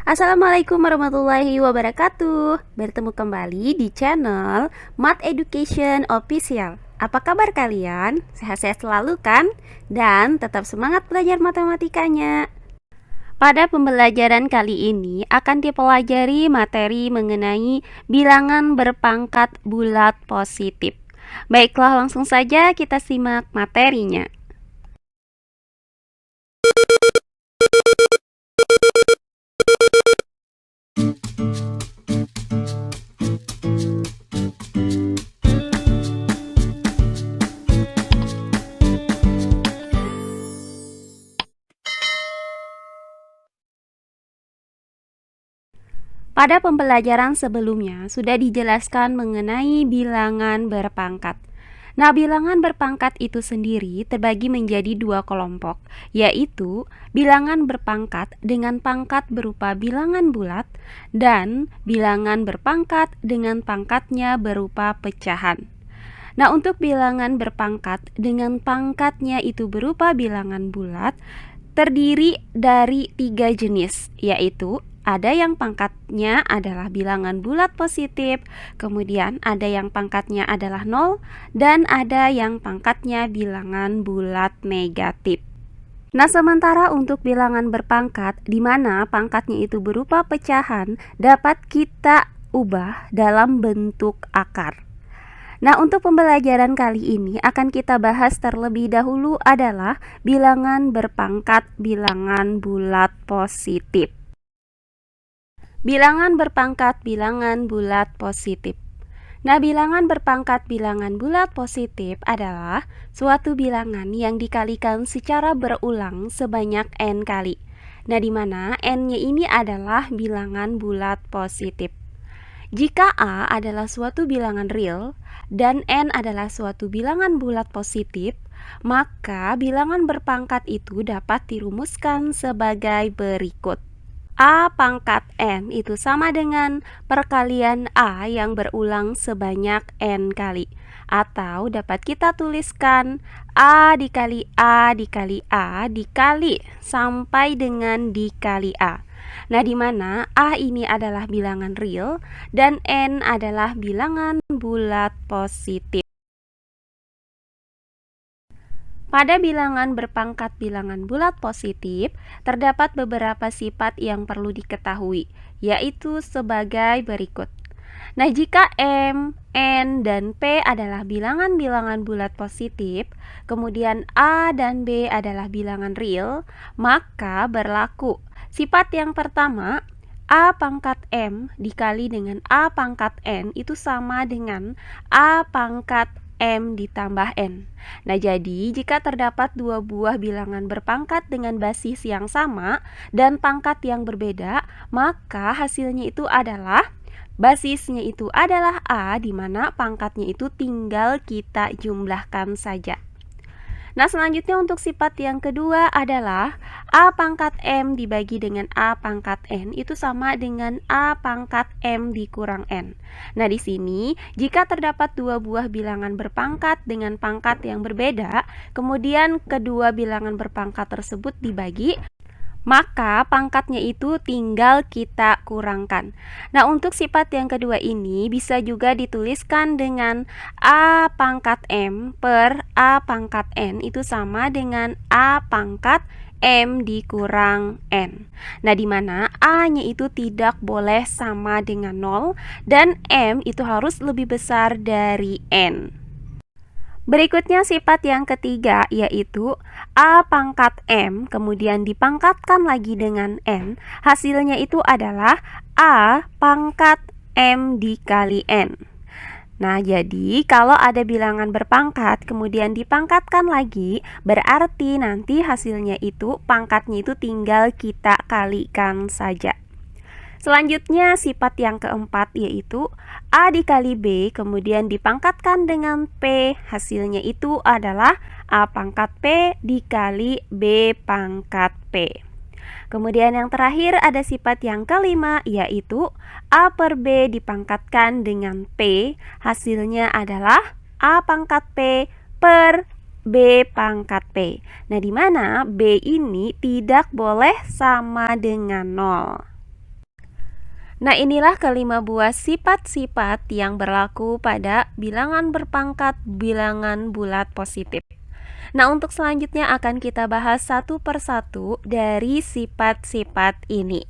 Assalamualaikum warahmatullahi wabarakatuh. Bertemu kembali di channel Math Education Official. Apa kabar kalian? Sehat-sehat selalu kan? Dan tetap semangat belajar matematikanya. Pada pembelajaran kali ini akan dipelajari materi mengenai bilangan berpangkat bulat positif. Baiklah, langsung saja kita simak materinya. Pada pembelajaran sebelumnya sudah dijelaskan mengenai bilangan berpangkat. Nah, bilangan berpangkat itu sendiri terbagi menjadi dua kelompok, yaitu bilangan berpangkat dengan pangkat berupa bilangan bulat dan bilangan berpangkat dengan pangkatnya berupa pecahan. Nah, untuk bilangan berpangkat dengan pangkatnya itu berupa bilangan bulat terdiri dari 3 jenis, yaitu ada yang pangkatnya adalah bilangan bulat positif, kemudian ada yang pangkatnya adalah 0, dan ada yang pangkatnya bilangan bulat negatif. Nah, sementara untuk bilangan berpangkat, di mana pangkatnya itu berupa pecahan, dapat kita ubah dalam bentuk akar. Nah, untuk pembelajaran kali ini akan kita bahas terlebih dahulu adalah bilangan berpangkat bilangan bulat positif. Bilangan berpangkat bilangan bulat positif. Nah, bilangan berpangkat bilangan bulat positif adalah suatu bilangan yang dikalikan secara berulang sebanyak n kali. Nah, di mana n-nya ini adalah bilangan bulat positif. Jika A adalah suatu bilangan real dan n adalah suatu bilangan bulat positif, maka bilangan berpangkat itu dapat dirumuskan sebagai berikut. A pangkat n itu sama dengan perkalian A yang berulang sebanyak n kali. Atau dapat kita tuliskan A dikali A dikali A dikali sampai dengan dikali A. Nah, di mana A ini adalah bilangan real dan n adalah bilangan bulat positif. Pada bilangan berpangkat bilangan bulat positif, terdapat beberapa sifat yang perlu diketahui, yaitu sebagai berikut. Nah, jika M, N, dan P adalah bilangan-bilangan bulat positif, kemudian A dan B adalah bilangan real, maka berlaku sifat yang pertama, A pangkat M dikali dengan A pangkat N itu sama dengan A pangkat M ditambah N. Nah, jadi jika terdapat dua buah bilangan berpangkat dengan basis yang sama dan pangkat yang berbeda, maka hasilnya itu adalah basisnya itu adalah A, di mana pangkatnya itu tinggal kita jumlahkan saja. Nah, selanjutnya untuk sifat yang kedua adalah A pangkat M dibagi dengan A pangkat N itu sama dengan A pangkat M dikurang N. Nah, di sini jika terdapat dua buah bilangan berpangkat dengan pangkat yang berbeda, kemudian kedua bilangan berpangkat tersebut dibagi, maka pangkatnya itu tinggal kita kurangkan. Nah, untuk sifat yang kedua ini bisa juga dituliskan dengan A pangkat M per A pangkat N itu sama dengan A pangkat M dikurang N. Nah, di mana A-nya itu tidak boleh sama dengan 0 dan M itu harus lebih besar dari N. Berikutnya sifat yang ketiga yaitu A pangkat M kemudian dipangkatkan lagi dengan N, hasilnya itu adalah A pangkat M dikali N. Nah, jadi kalau ada bilangan berpangkat kemudian dipangkatkan lagi, berarti nanti hasilnya itu pangkatnya itu tinggal kita kalikan saja. Selanjutnya sifat yang keempat yaitu A dikali B kemudian dipangkatkan dengan P, hasilnya itu adalah A pangkat P dikali B pangkat P. Kemudian yang terakhir ada sifat yang kelima yaitu A per B dipangkatkan dengan P, hasilnya adalah A pangkat P per B pangkat P. Nah, di mana B ini tidak boleh sama dengan 0. Nah, inilah kelima buah sifat-sifat yang berlaku pada bilangan berpangkat bilangan bulat positif. Nah, untuk selanjutnya akan kita bahas satu persatu dari sifat-sifat ini.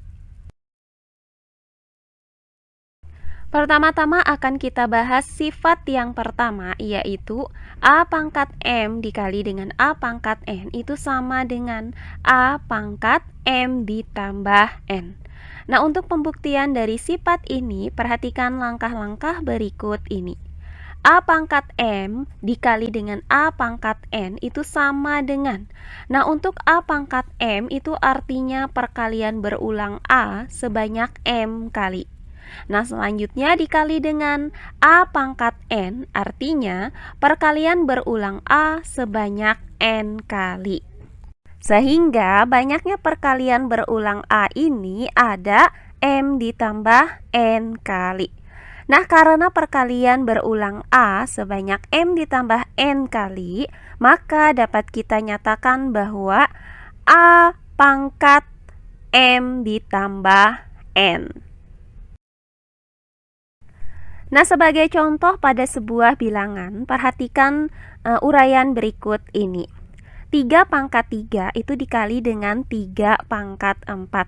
Pertama-tama akan kita bahas sifat yang pertama, yaitu A pangkat M dikali dengan A pangkat N itu sama dengan A pangkat M ditambah N. Nah, untuk pembuktian dari sifat ini, perhatikan langkah-langkah berikut ini. A pangkat M dikali dengan A pangkat N itu sama dengan. Nah, untuk A pangkat M itu artinya perkalian berulang A sebanyak M kali. Nah, selanjutnya dikali dengan A pangkat N, artinya perkalian berulang A sebanyak N kali. Sehingga banyaknya perkalian berulang A ini ada M ditambah N kali. Nah, karena perkalian berulang A sebanyak M ditambah N kali, maka dapat kita nyatakan bahwa A pangkat M ditambah N. Nah, sebagai contoh pada sebuah bilangan, perhatikan uraian berikut ini. 3 pangkat 3 itu dikali dengan 3 pangkat 4.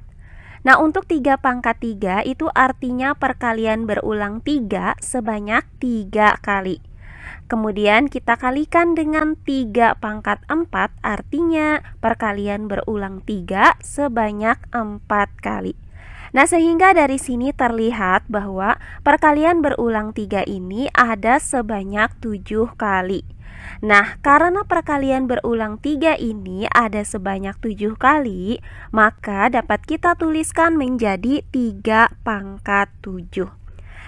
Nah, untuk 3 pangkat 3 itu artinya perkalian berulang 3 sebanyak 3 kali. Kemudian kita kalikan dengan 3 pangkat 4, artinya perkalian berulang 3 sebanyak 4 kali. Nah, sehingga dari sini terlihat bahwa perkalian berulang 3 ini ada sebanyak 7 kali. Nah, karena perkalian berulang 3 ini ada sebanyak 7 kali, maka dapat kita tuliskan menjadi 3 pangkat 7.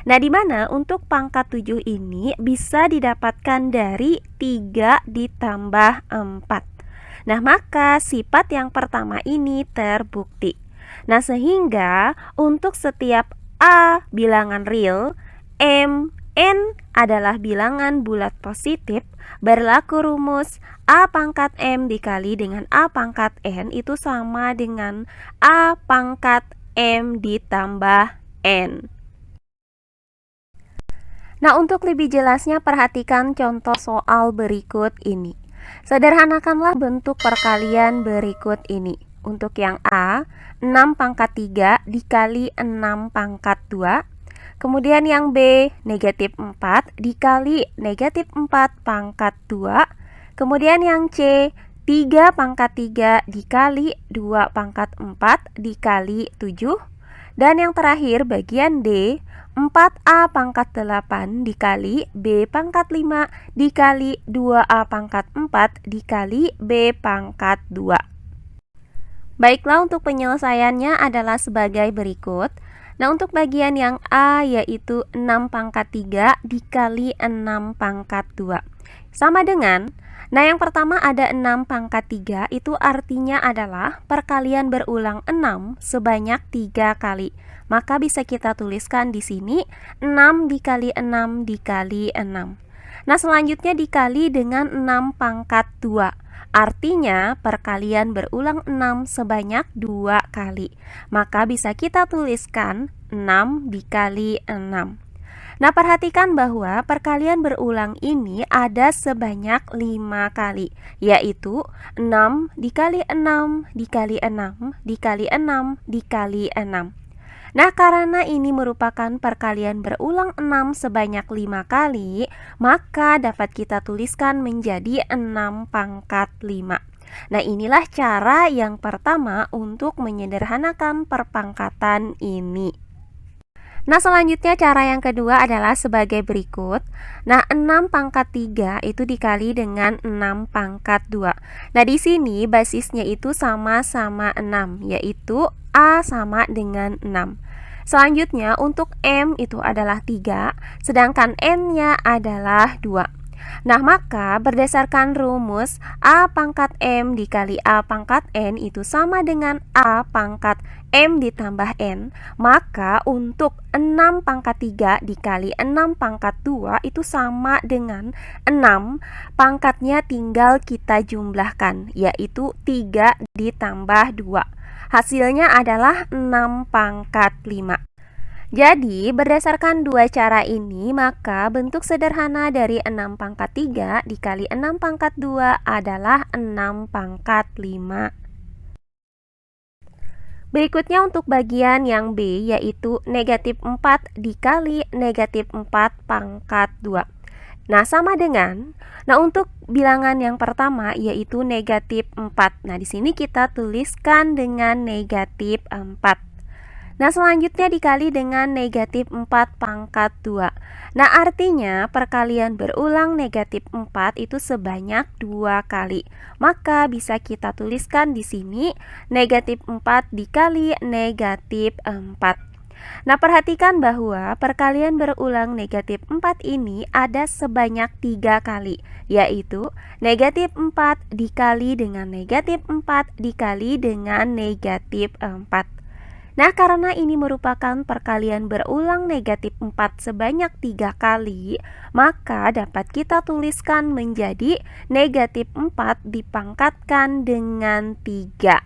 Nah, di mana untuk pangkat 7 ini bisa didapatkan dari 3 ditambah 4. Nah, maka sifat yang pertama ini terbukti. Nah, sehingga untuk setiap A bilangan real, M, N adalah bilangan bulat positif, berlaku rumus A pangkat M dikali dengan A pangkat N itu sama dengan A pangkat M ditambah N. Nah, untuk lebih jelasnya perhatikan contoh soal berikut ini. Sederhanakanlah bentuk perkalian berikut ini. Untuk yang A, 6 pangkat 3 dikali 6 pangkat 2. Kemudian yang B, negatif 4 dikali negatif 4 pangkat 2. Kemudian yang C, 3 pangkat 3 dikali 2 pangkat 4 dikali 7. Dan yang terakhir bagian D, 4A pangkat 8 dikali B pangkat 5 dikali 2A pangkat 4 dikali B pangkat 2. Baiklah, untuk penyelesaiannya adalah sebagai berikut. Nah, untuk bagian yang A yaitu 6 pangkat 3 dikali 6 pangkat 2. Sama dengan, nah yang pertama ada 6 pangkat 3 itu artinya adalah perkalian berulang 6 sebanyak 3 kali. Maka bisa kita tuliskan di sini 6 dikali 6 dikali 6. Nah, selanjutnya dikali dengan 6 pangkat 2. Artinya perkalian berulang 6 sebanyak 2 kali. Maka bisa kita tuliskan 6 dikali 6. Nah, perhatikan bahwa perkalian berulang ini ada sebanyak 5 kali, yaitu 6 dikali 6 dikali 6 dikali 6 dikali 6. Nah, karena ini merupakan perkalian berulang 6 sebanyak 5 kali, maka dapat kita tuliskan menjadi 6 pangkat 5. Nah, inilah cara yang pertama untuk menyederhanakan perpangkatan ini. Nah, selanjutnya cara yang kedua adalah sebagai berikut. Nah, 6 pangkat 3 itu dikali dengan 6 pangkat 2. Nah, di sini basisnya itu sama-sama 6, yaitu A sama dengan 6. Selanjutnya untuk M itu adalah 3, sedangkan N-nya adalah 2. Nah, maka berdasarkan rumus A pangkat M dikali A pangkat N itu sama dengan A pangkat M ditambah N. Maka untuk 6 pangkat 3 dikali 6 pangkat 2 itu sama dengan 6. Pangkatnya tinggal kita jumlahkan, yaitu 3 ditambah 2. Hasilnya adalah 6 pangkat 5. Jadi, berdasarkan dua cara ini, maka bentuk sederhana dari 6 pangkat 3 dikali 6 pangkat 2 adalah 6 pangkat 5. Berikutnya untuk bagian yang B, yaitu negatif 4 dikali negatif 4 pangkat 2. Nah, sama dengan, untuk bilangan yang pertama yaitu negatif 4. Nah, di sini kita tuliskan dengan negatif 4. Nah, selanjutnya dikali dengan negatif 4 pangkat 2. Nah, artinya perkalian berulang negatif 4 itu sebanyak 2 kali. Maka bisa kita tuliskan di sini negatif 4 dikali negatif 4. Nah, perhatikan bahwa perkalian berulang negatif 4 ini ada sebanyak 3 kali, yaitu negatif 4 dikali dengan negatif 4 dikali dengan negatif 4. Nah, karena ini merupakan perkalian berulang negatif 4 sebanyak 3 kali, maka dapat kita tuliskan menjadi negatif 4 dipangkatkan dengan 3.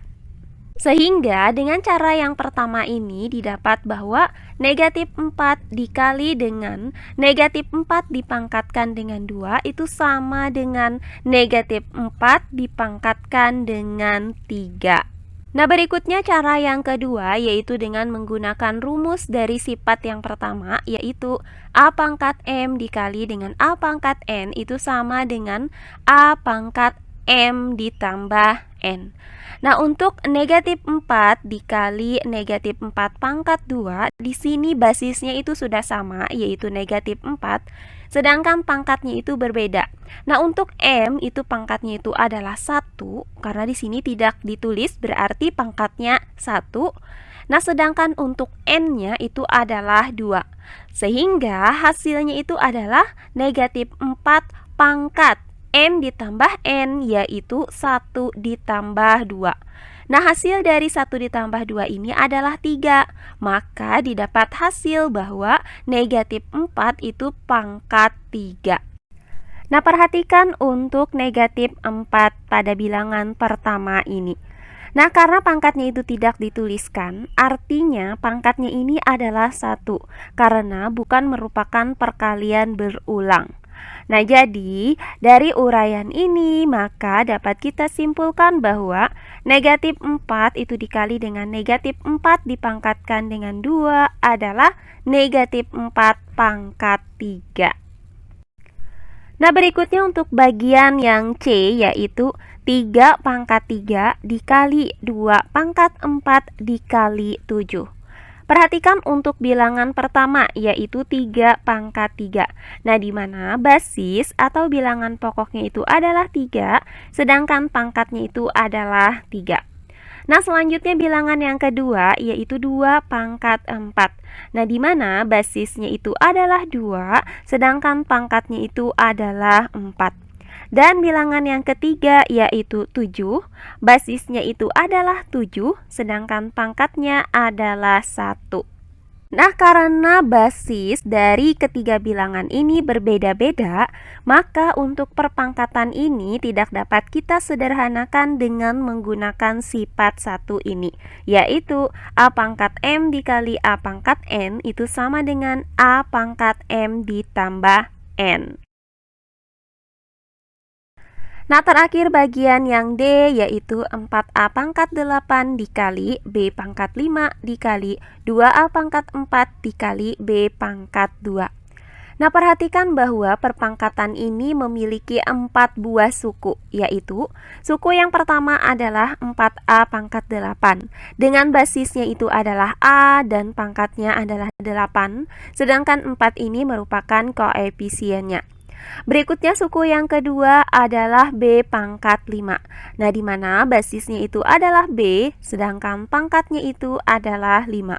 Sehingga dengan cara yang pertama ini didapat bahwa negatif 4 dikali dengan negatif 4 dipangkatkan dengan 2 itu sama dengan negatif 4 dipangkatkan dengan 3. Nah, berikutnya cara yang kedua yaitu dengan menggunakan rumus dari sifat yang pertama, yaitu A pangkat M dikali dengan A pangkat N itu sama dengan A pangkat M ditambah N. Nah, untuk negatif 4 dikali negatif 4 pangkat 2, di sini basisnya itu sudah sama, yaitu negatif 4, sedangkan pangkatnya itu berbeda. Nah, untuk M itu pangkatnya itu adalah 1, karena di sini tidak ditulis, berarti pangkatnya 1. Nah, sedangkan untuk N-nya itu adalah 2. Sehingga hasilnya itu adalah negatif 4 pangkat M ditambah N, yaitu 1 ditambah 2. Nah, hasil dari 1 ditambah 2 ini adalah 3. Maka didapat hasil bahwa negatif 4 itu pangkat 3. Nah, perhatikan untuk negatif 4 pada bilangan pertama ini. Nah, karena pangkatnya itu tidak dituliskan, artinya pangkatnya ini adalah 1, karena bukan merupakan perkalian berulang. Nah, jadi dari uraian ini maka dapat kita simpulkan bahwa negatif 4 itu dikali dengan negatif 4 dipangkatkan dengan 2 adalah negatif 4 pangkat 3. Nah, berikutnya untuk bagian yang C yaitu 3 pangkat 3 dikali 2 pangkat 4 dikali 7. Perhatikan untuk bilangan pertama yaitu 3 pangkat 3. Nah, di mana basis atau bilangan pokoknya itu adalah 3, sedangkan pangkatnya itu adalah 3. Nah, selanjutnya bilangan yang kedua yaitu 2 pangkat 4. Nah, di mana basisnya itu adalah 2, sedangkan pangkatnya itu adalah 4. Dan bilangan yang ketiga yaitu 7, basisnya itu adalah 7, sedangkan pangkatnya adalah 1. Nah, karena basis dari ketiga bilangan ini berbeda-beda, maka untuk perpangkatan ini tidak dapat kita sederhanakan dengan menggunakan sifat 1 ini, yaitu A pangkat M dikali A pangkat N itu sama dengan A pangkat M ditambah N. Nah, terakhir bagian yang D yaitu 4A pangkat 8 dikali B pangkat 5 dikali 2A pangkat 4 dikali B pangkat 2. Nah, perhatikan bahwa perpangkatan ini memiliki 4 buah suku, yaitu suku yang pertama adalah 4A pangkat 8, dengan basisnya itu adalah A dan pangkatnya adalah 8, sedangkan 4 ini merupakan koefisiennya. Berikutnya suku yang kedua adalah B pangkat 5. Nah, di mana basisnya itu adalah B, sedangkan pangkatnya itu adalah 5.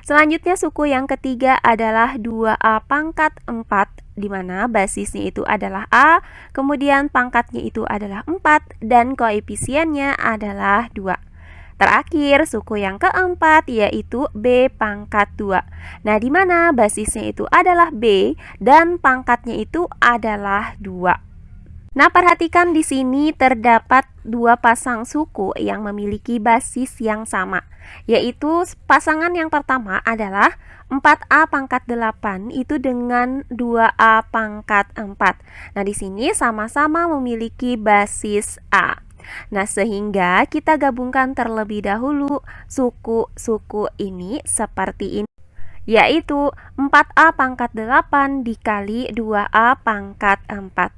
Selanjutnya suku yang ketiga adalah 2A pangkat 4, di mana basisnya itu adalah A, kemudian pangkatnya itu adalah 4, dan koefisiennya adalah 2. Terakhir, suku yang keempat yaitu B pangkat 2. Nah, di mana basisnya itu adalah B dan pangkatnya itu adalah 2. Nah, perhatikan di sini terdapat dua pasang suku yang memiliki basis yang sama, yaitu pasangan yang pertama adalah 4A pangkat 8 itu dengan 2A pangkat 4. Nah, di sini sama-sama memiliki basis A. Nah, sehingga kita gabungkan terlebih dahulu suku-suku ini seperti ini, yaitu 4A pangkat 8 dikali 2A pangkat 4.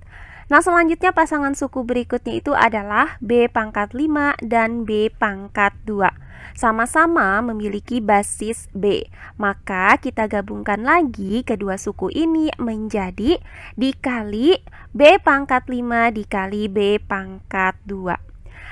Nah, selanjutnya pasangan suku berikutnya itu adalah B pangkat 5 dan B pangkat 2. Sama-sama memiliki basis B. Maka kita gabungkan lagi kedua suku ini menjadi dikali B pangkat 5 dikali B pangkat 2.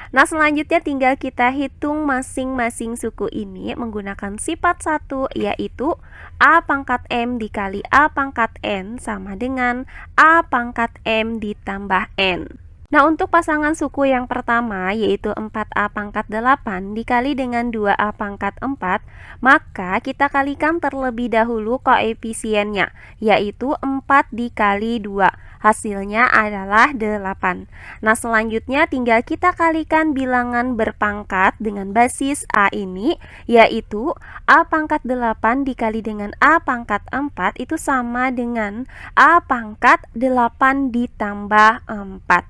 Nah, selanjutnya tinggal kita hitung masing-masing suku ini menggunakan sifat 1, yaitu A pangkat M dikali A pangkat N sama dengan A pangkat M ditambah N. Nah, untuk pasangan suku yang pertama yaitu 4A pangkat 8 dikali dengan 2A pangkat 4, maka kita kalikan terlebih dahulu koefisiennya, yaitu 4 dikali 2. Hasilnya adalah 8. Nah, selanjutnya tinggal kita kalikan bilangan berpangkat dengan basis A ini, yaitu A pangkat 8 dikali dengan A pangkat 4 itu sama dengan A pangkat 8 ditambah 4.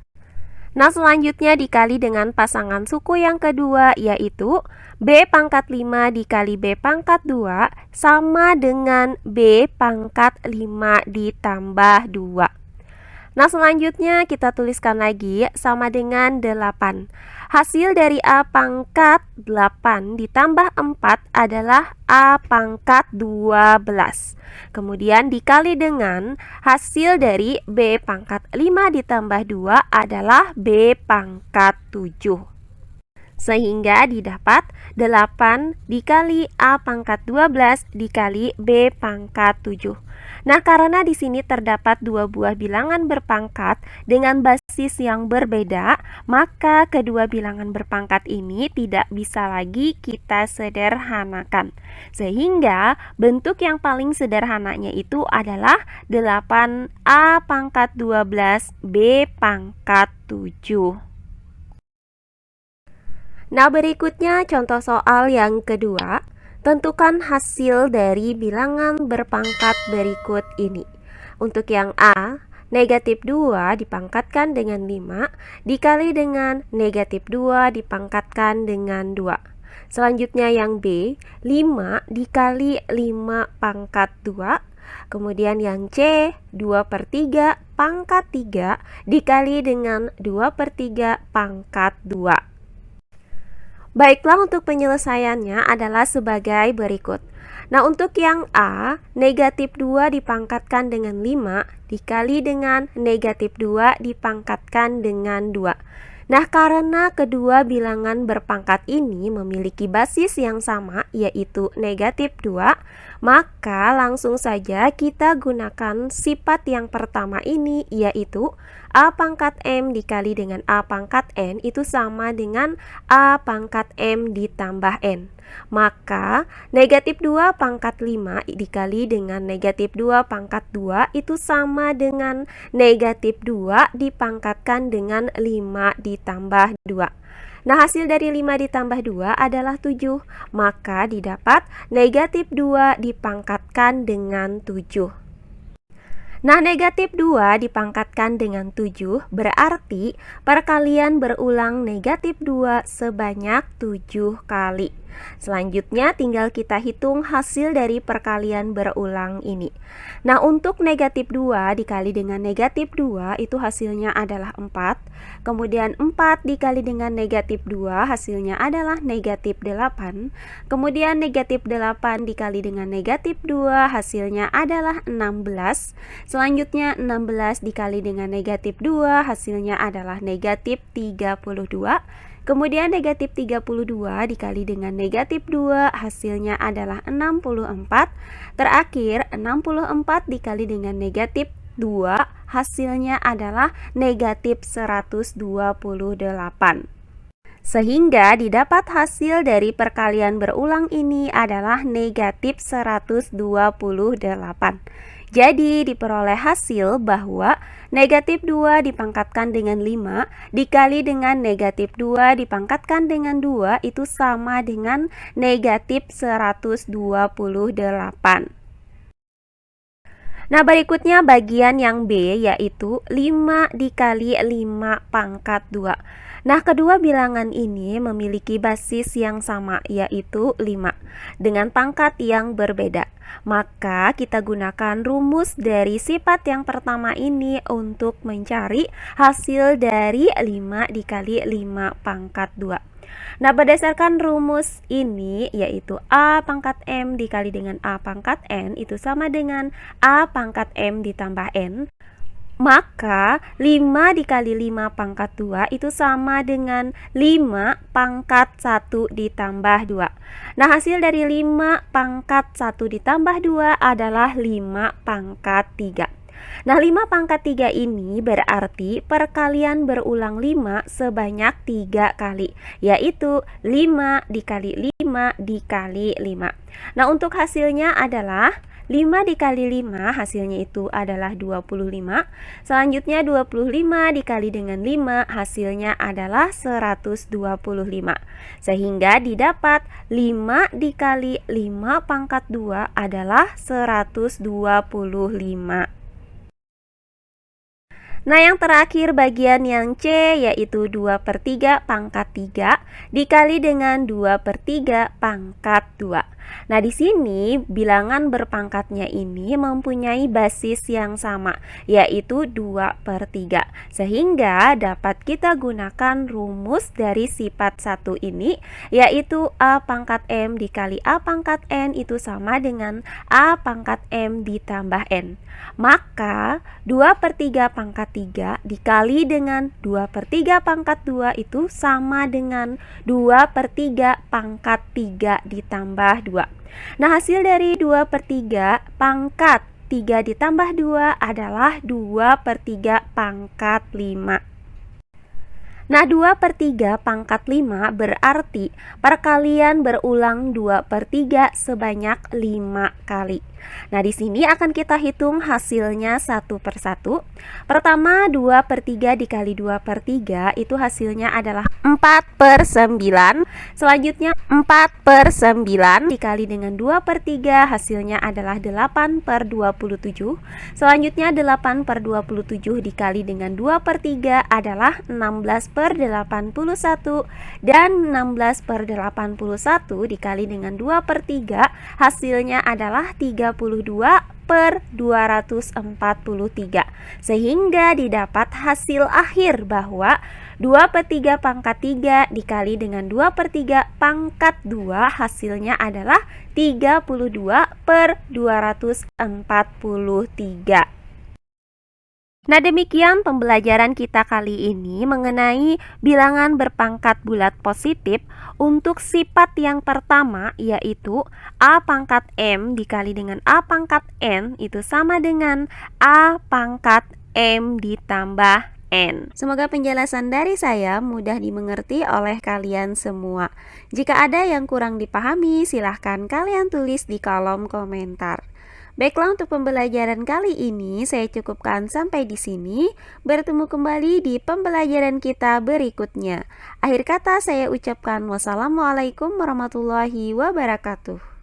Nah, selanjutnya dikali dengan pasangan suku yang kedua, yaitu B pangkat 5 dikali B pangkat 2 sama dengan B pangkat 5 ditambah 2. Nah, selanjutnya kita tuliskan lagi sama dengan 8. Hasil dari A pangkat 8 ditambah 4 adalah A pangkat 12. Kemudian dikali dengan hasil dari B pangkat 5 ditambah 2 adalah B pangkat 7. Sehingga didapat 8 dikali A pangkat 12 dikali B pangkat 7. Nah, karena di sini terdapat dua buah bilangan berpangkat dengan basis yang berbeda, maka kedua bilangan berpangkat ini tidak bisa lagi kita sederhanakan. Sehingga bentuk yang paling sederhananya itu adalah 8A pangkat 12 B pangkat 7. Nah, berikutnya contoh soal yang kedua. Tentukan hasil dari bilangan berpangkat berikut ini. Untuk yang A, negatif 2 dipangkatkan dengan 5 dikali dengan negatif 2 dipangkatkan dengan 2. Selanjutnya yang B, 5 dikali 5 pangkat 2. Kemudian yang C, 2/3 pangkat 3 dikali dengan 2/3 pangkat 2. Baiklah, untuk penyelesaiannya adalah sebagai berikut. Nah, untuk yang A, negatif 2 dipangkatkan dengan 5 dikali dengan negatif 2 dipangkatkan dengan 2. Nah, karena kedua bilangan berpangkat ini memiliki basis yang sama, yaitu negatif 2, maka langsung saja kita gunakan sifat yang pertama ini, yaitu A pangkat M dikali dengan A pangkat N itu sama dengan A pangkat M ditambah N. Maka negatif 2 pangkat 5 dikali dengan negatif 2 pangkat 2 itu sama dengan negatif 2 dipangkatkan dengan 5 ditambah 2. Nah, hasil dari 5 ditambah 2 adalah 7. Maka didapat negatif 2 dipangkatkan dengan 7. Nah, negatif 2 dipangkatkan dengan 7 berarti perkalian berulang negatif 2 sebanyak 7 kali. Selanjutnya tinggal kita hitung hasil dari perkalian berulang ini. Nah, untuk negatif 2 dikali dengan negatif 2 itu hasilnya adalah 4. Kemudian 4 dikali dengan negatif 2 hasilnya adalah negatif 8. Kemudian negatif 8 dikali dengan negatif 2 hasilnya adalah 16. Selanjutnya 16 dikali dengan negatif 2 hasilnya adalah negatif 32. Kemudian negatif 32 dikali dengan negatif 2 hasilnya adalah 64. Terakhir 64 dikali dengan negatif 2 hasilnya adalah negatif 128. Sehingga didapat hasil dari perkalian berulang ini adalah negatif 128. Jadi diperoleh hasil bahwa negatif 2 dipangkatkan dengan 5 dikali dengan negatif 2 dipangkatkan dengan 2 itu sama dengan negatif 128. Nah, berikutnya bagian yang B yaitu 5 dikali 5 pangkat 2. Nah, kedua bilangan ini memiliki basis yang sama yaitu 5 dengan pangkat yang berbeda. Maka kita gunakan rumus dari sifat yang pertama ini untuk mencari hasil dari 5 dikali 5 pangkat 2. Nah, berdasarkan rumus ini yaitu A pangkat M dikali dengan A pangkat N itu sama dengan A pangkat M ditambah N. Maka 5 dikali 5 pangkat 2 itu sama dengan 5 pangkat 1 ditambah 2. Nah, hasil dari 5 pangkat 1 ditambah 2 adalah 5 pangkat 3. Nah, 5 pangkat 3 ini berarti perkalian berulang 5 sebanyak 3 kali, yaitu 5 dikali 5 dikali 5. Nah, untuk hasilnya adalah 5 dikali 5 hasilnya itu adalah 25. Selanjutnya 25 dikali dengan 5 hasilnya adalah 125. Sehingga didapat 5 dikali 5 pangkat 2 adalah 125. Nah, yang terakhir bagian yang C yaitu 2/3 pangkat 3 dikali dengan 2/3 pangkat 2. Nah, di sini bilangan berpangkatnya ini mempunyai basis yang sama yaitu 2/3. Sehingga dapat kita gunakan rumus dari sifat 1 ini yaitu A pangkat M dikali A pangkat N itu sama dengan A pangkat M ditambah N. Maka 2/3 pangkat 3 dikali dengan 2/3 pangkat 2 itu sama dengan 2/3 pangkat 3 ditambah 2. Nah, hasil dari 2/3 pangkat 3 ditambah 2 adalah 2/3 pangkat 5. Nah, 2/3 pangkat 5 berarti perkalian berulang 2/3 sebanyak 5 kali. Nah, di sini akan kita hitung hasilnya satu persatu. Pertama, 2/3 dikali 2/3 itu hasilnya adalah 4/9. Selanjutnya 4/9 dikali dengan 2/3 hasilnya adalah 8/27. Selanjutnya 8/27 dikali dengan 2/3 adalah 16/81 dan 16/81 dikali dengan 2/3 hasilnya adalah 32/243. Sehingga didapat hasil akhir bahwa 2/3 pangkat 3 dikali dengan 2/3 pangkat 2 hasilnya adalah 32/243. Nah, demikian pembelajaran kita kali ini mengenai bilangan berpangkat bulat positif untuk sifat yang pertama yaitu A pangkat M dikali dengan A pangkat N itu sama dengan A pangkat M ditambah N. Semoga penjelasan dari saya mudah dimengerti oleh kalian semua. Jika ada yang kurang dipahami, silahkan kalian tulis di kolom komentar. Baiklah, untuk pembelajaran kali ini saya cukupkan sampai di sini. Bertemu kembali di pembelajaran kita berikutnya. Akhir kata saya ucapkan wassalamualaikum warahmatullahi wabarakatuh.